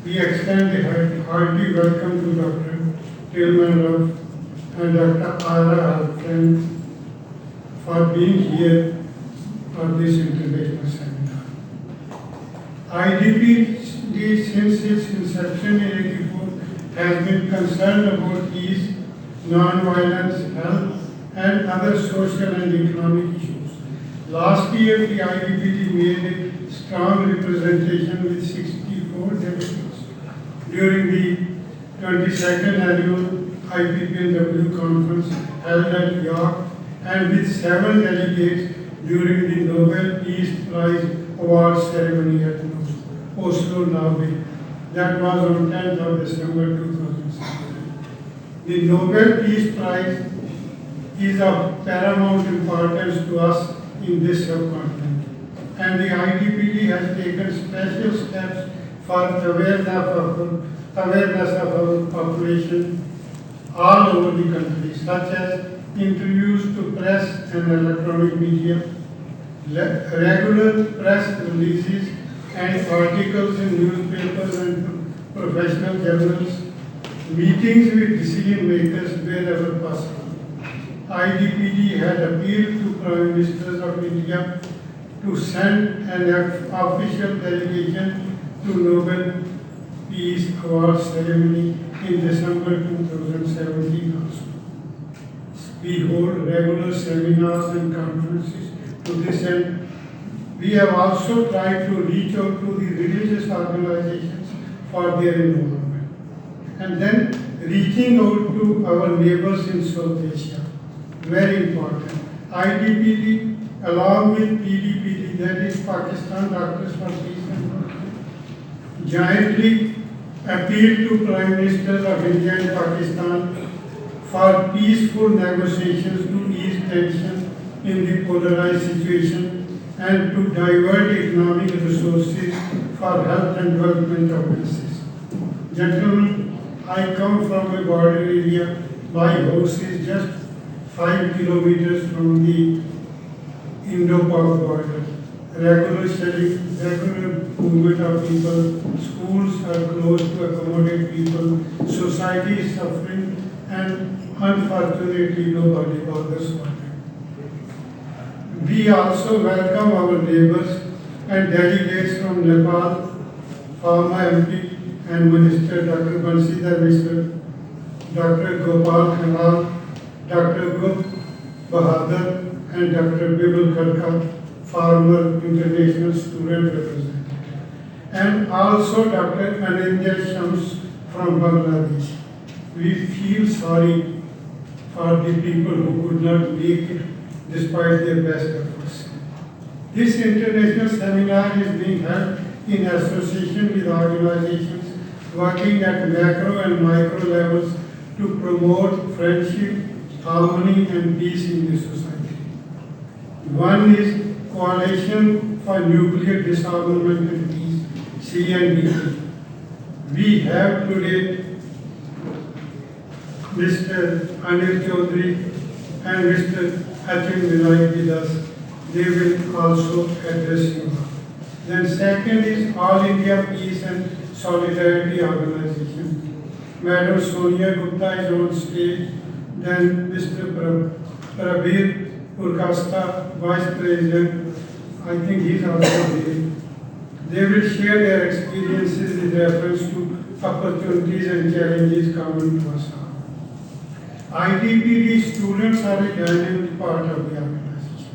We extend a hearty welcome to Dr. Tilman Ruff and Dr. Ara Alfred for being here for this international seminar. IDP since its inception in 84 has been concerned about peace, non-violence, health, and other social and economic issues. Last year, the IDPD made a strong representation with 64 delegates during the 22nd annual IPPNW conference held at York, and with 7 delegates during the Nobel Peace Prize award ceremony at Oslo, Norway. That was on 10th of December 2007. The Nobel Peace Prize is of paramount importance to us in this subcontinent, and the IDPD has taken special steps for awareness of our population all over the country, such as interviews to press and electronic media, regular press releases and articles in newspapers and professional journals, meetings with decision makers wherever possible. IDPD had appealed to Prime Ministers of India to send an official delegation to Nobel Peace Award ceremony in December 2017 also. We hold regular seminars and conferences to this end. We have also tried to reach out to the religious organizations for their involvement. And then reaching out to our neighbors in South Asia. Very important. IDPD along with PDPD, that is Pakistan Doctors for Peace and Progress, jointly appealed to Prime Ministers of India and Pakistan for peaceful negotiations to ease tension in the polarized situation and to divert economic resources for health and development purposes. Gentlemen, I come from a border area. My house is just 5 kilometers from the Indo-Pak border. Regular movement of people, schools are closed to accommodate people, society is suffering, and unfortunately nobody bothers about it. We also welcome our neighbors and delegates from Nepal, former MP and Minister Dr. Bansidhar Mishra, Dr. Gopal Khanal, Dr. Gup Bahadur, and Dr. Bibul Kharka, former international student representative, and also Dr. Anindya Shams from Bangladesh. We feel sorry for the people who could not make it despite their best efforts. This international seminar is being held in association with organizations working at macro and micro levels to promote friendship, harmony, and peace in the society. One is Coalition for Nuclear Disarmament and Peace, CNDP. We have today Mr. Anil Chaudhary and Mr. Achin Vinay with us. They will also address you. Then second is All India Peace and Solidarity Organization. Madam Sonia Gupta is on stage. Then Mr. Prabir Purkasta, Vice President, I think he is also here. They will share their experiences with reference to opportunities and challenges common to us all. IDPD students are a dynamic part of the organization.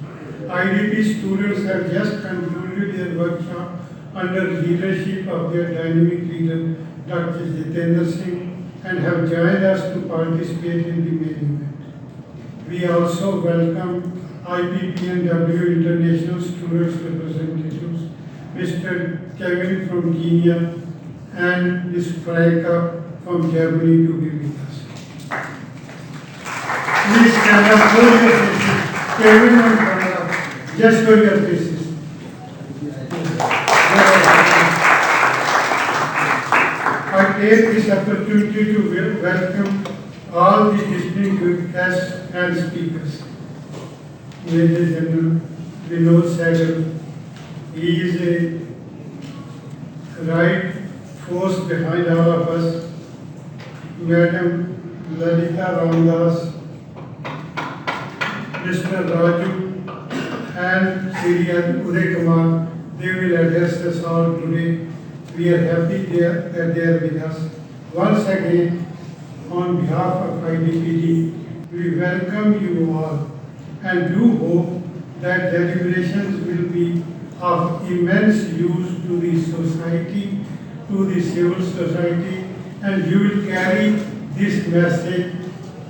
IDP students have just concluded their workshop under leadership of their dynamic leader, Dr. Jitendra Singh, and have joined us to participate in the main event. We also welcome IPPNW International Students Representatives, Mr. Kevin from Kenya and Ms. Franca from Germany to be with us. Please stand up, hold your faces. Kevin and Franca, just hold your faces. I take this opportunity to welcome all the distinguished guests and speakers. Major General Vinod Sehgal, he is a right force behind all of us, Madam Lalita Ramdas, Mr. Raju, and Sri Uday Kumar. They will address us all today. We are happy that they are with us. Once again, on behalf of IDPG, we welcome you all and do hope that deliberations will be of immense use to the society, to the civil society, and you will carry this message,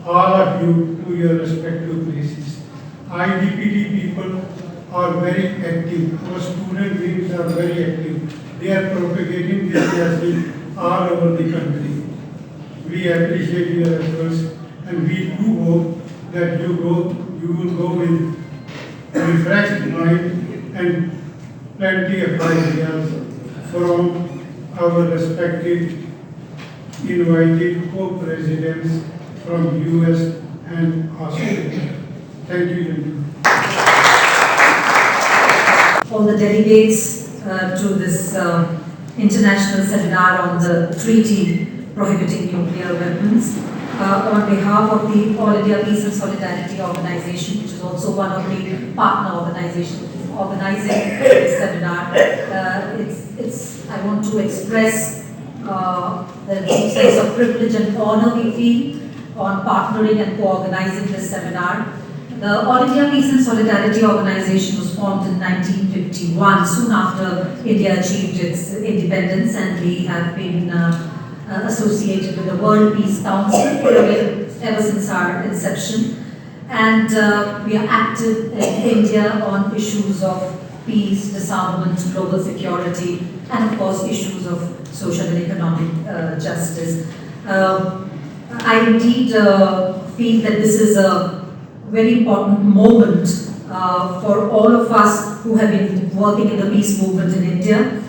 all of you, to your respective places. IDPD people are very active. Our student wings are very active. They are propagating this message all over the country. We appreciate your efforts, and we do hope that you will go with refreshed mind and plenty of ideas from our respected invited co-presidents from US and Australia. Thank you, gentlemen. All the delegates to this international seminar on the treaty prohibiting nuclear weapons. On behalf of the All India Peace and Solidarity Organization, which is also one of the partner organizations organizing this seminar, I want to express the deep sense of privilege and honor we feel on partnering and co-organizing this seminar. The All India Peace and Solidarity Organization was formed in 1951, soon after India achieved its independence, and we have been associated with the World Peace Council ever since our inception. And we are active in India on issues of peace, disarmament, global security, and of course issues of social and economic justice. I indeed feel that this is a very important moment for all of us who have been working in the peace movement in India.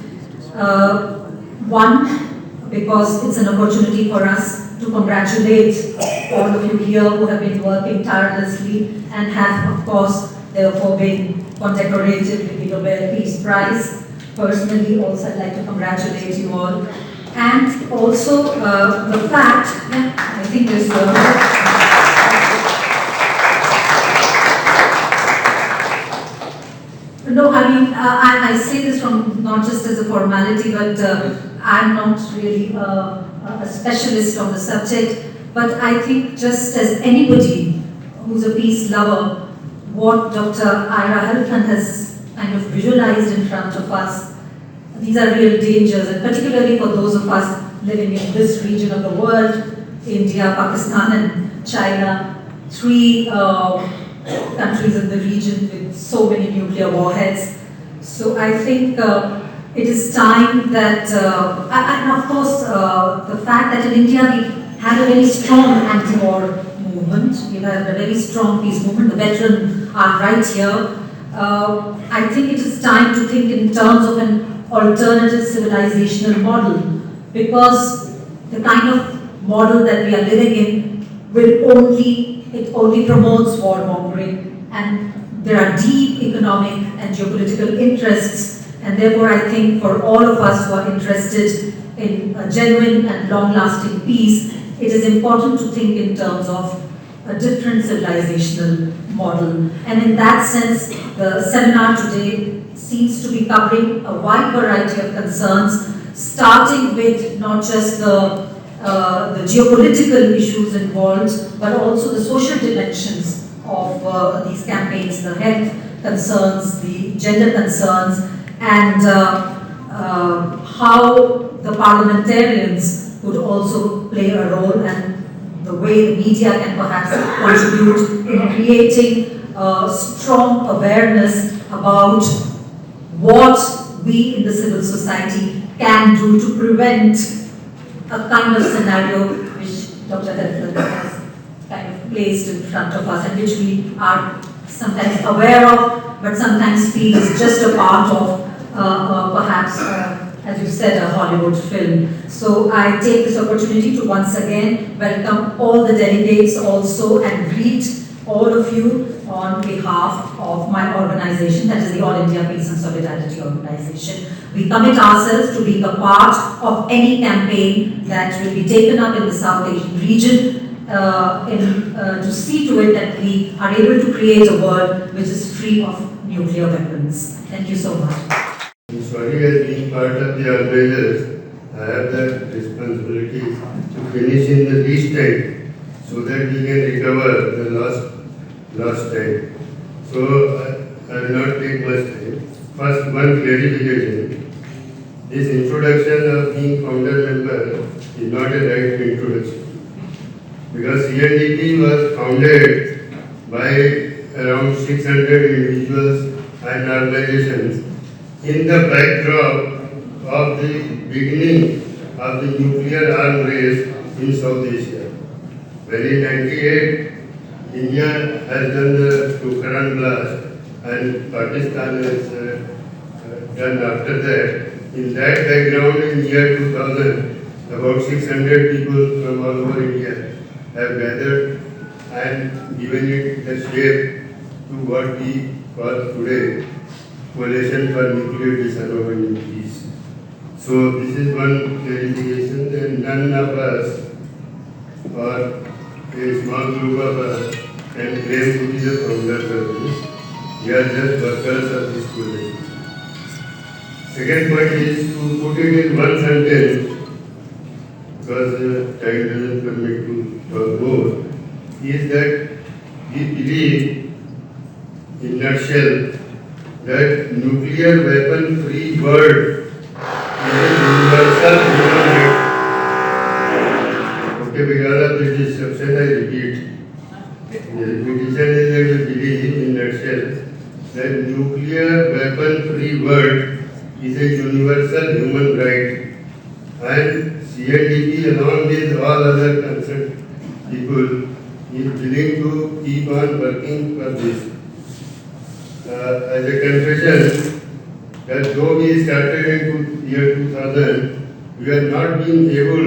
One, because it's an opportunity for us to congratulate all of you here who have been working tirelessly and have, of course, therefore been condecorated with the Nobel Peace Prize. Personally, also I'd like to congratulate you all. And also the fact, I think there's no, I mean, I say this from not just as a formality, but I'm not really a specialist on the subject, but I think just as anybody who's a peace lover, what Dr. Ira Helfand has kind of visualized in front of us, these are real dangers, and particularly for those of us living in this region of the world, India, Pakistan and China, three countries in the region with so many nuclear warheads. So I think it is time that, and of course, the fact that in India we had a very strong anti-war movement, we had a very strong peace movement, the veterans are right here. I think it is time to think in terms of an alternative civilizational model, because the kind of model that we are living in it only promotes warmongering, and there are deep economic and geopolitical interests, and therefore I think for all of us who are interested in a genuine and long-lasting peace, it is important to think in terms of a different civilizational model. And in that sense, the seminar today seems to be covering a wide variety of concerns, starting with not just the geopolitical issues involved, but also the social dimensions of these campaigns, the health concerns, the gender concerns, and how the parliamentarians could also play a role, and the way the media can perhaps contribute in creating strong awareness about what we in the civil society can do to prevent a kind of scenario which Dr. Helfand has kind of placed in front of us, and which we are sometimes aware of, but sometimes feel is just a part of perhaps, as you said, a Hollywood film. So I take this opportunity to once again welcome all the delegates also and greet all of you on behalf of my organization, that is the All India Peace and Solidarity Organization. We commit ourselves to being a part of any campaign that will be taken up in the South Asian region to see to it that we are able to create a world which is free of nuclear weapons. Thank you so much. I'm sorry, as being part of the organizers, I have the responsibility to finish in the least time so that we can recover the lost time. So I will not take much time. First, one clarification. This introduction of being founder member is not a right introduction. Because CNDP was founded by around 600 individuals and organizations in the backdrop of the beginning of the nuclear arms race in South Asia. When in 98, India has done the Pokhran blast and Pakistan has done after that. In that background, in year 2000, about 600 people from all over India have gathered and given it the shape to what we call today Coalition for Nuclear Disarmament and Peace. So this is one clarification, and none of us or a small group of us can claim to be the founders of this. We are just workers of this coalition. Second point is to put it in one sentence, because time doesn't permit to talk more, is that we believe, in nutshell, that nuclear weapon free world is a universal human right. Okay, because of this disruption, I repeat. The repetition is that we believe, in nutshell, that nuclear weapon free world is a universal human right, and CNDP, along with all other concerned people, is willing to keep on working for this. As a confession, that though we started in year 2000, we have not been able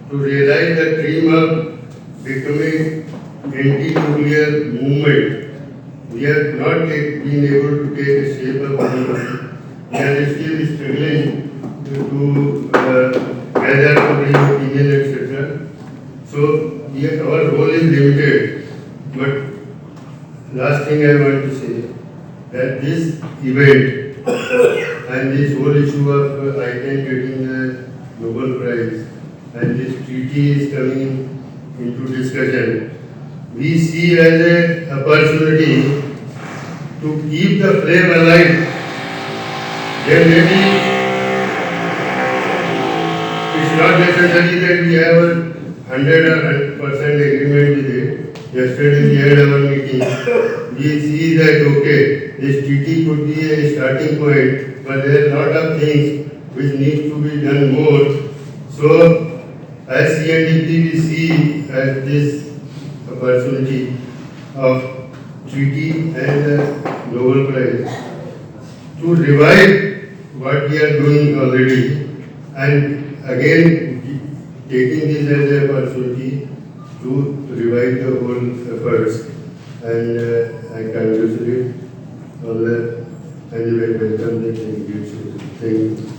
to realize the dream of becoming anti-nuclear movement. We have not been able to take a shape of movement. We are still struggling to gather public opinion, etc. So our role is limited. But last thing I want to say, that this event and this whole issue of ICANN getting the Nobel Prize and this treaty is coming into discussion, we see as an opportunity to keep the flame alive. There may be, it's not necessary that we have a 100% agreement with it. Yesterday we had our meeting. We see that, okay, this treaty could be a starting point, but there are a lot of things which need to be done more. So, as CNDP, we see as this opportunity of treaty and the Nobel Prize to revive what we are doing already, and again taking this as an opportunity to revive the whole efforts. And I congratulate all the and welcome the candidates. Thank you.